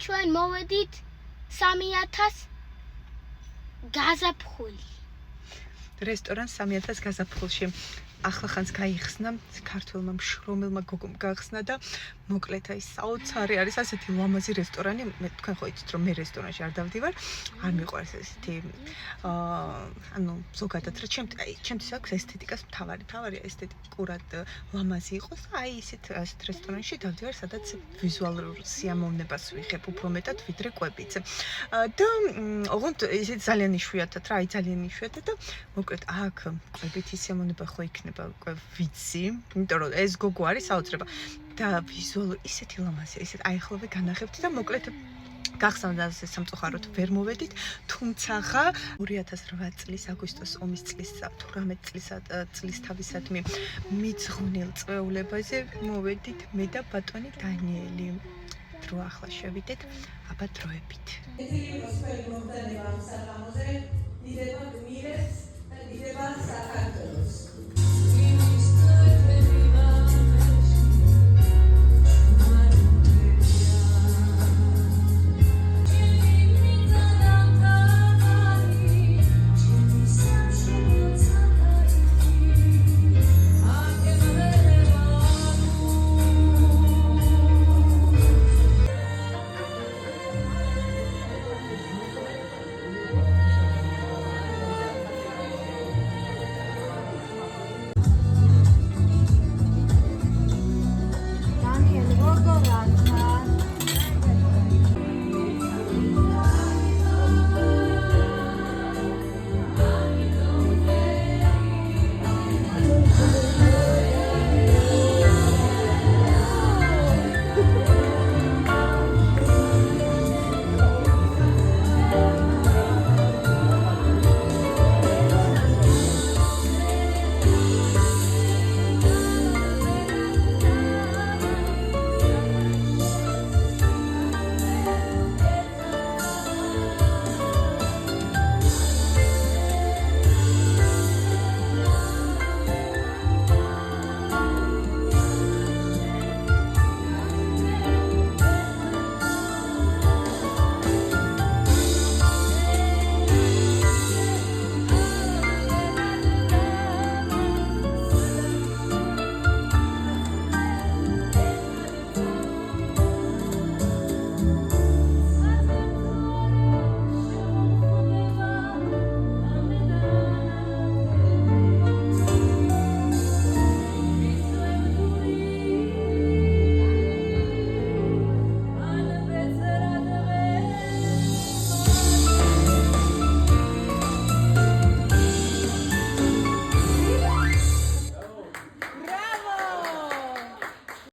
ჩვენ მოვედით 3000 გაზაფხული. რესტორან 3000 გაზაფხულში. ახლახანს გაიხსნა ქართველმა მშრომელმა გოგომ გახსნა და მოკლედ აი საოცარი არის ასეთი ლამაზი რესტორანი. მე თქვენ ხო იცით რომ მე რესტორანში არ დავდივარ, არ მიყვარს ესეთი ანუ ზოგადად რა ჩემთვის აქვს ესთეტიკას მთავარი ესთეტიკურად ლამაზი იყოს და აი ესეთ რესტორანში დავდივარ, სადაც ვიზუალურ სიამოვნებას ვიღებ უფრო მეტად ვიდრე კვებიც. და ოღონდ ისეთ ძალიან იშვიათად რა, აი ძალიან იშვიათად და მოკლედ აქ კვებით ის სიამოვნება ხო იქნება უკვე ვიცი, იმიტომ რომ ეს გოგო არის საოცრება და ვიზუალური ისეთი ლამაზია, ისეთ აი ახლავე განახებთ და მოკლედ გახსოვდა სამწუხაროდ ვერ მოვედით, თუმცა 2008 წლის აგვისტოს ომის წლის 18 წლის თავისადმი მიძღვნილ წვეულებაზე მოვედით მე და ბატონი დანიელი. დრო ახლა შევიდეთ, აბა დროებით. დიდება გმირებს და დიდება საქართველოს.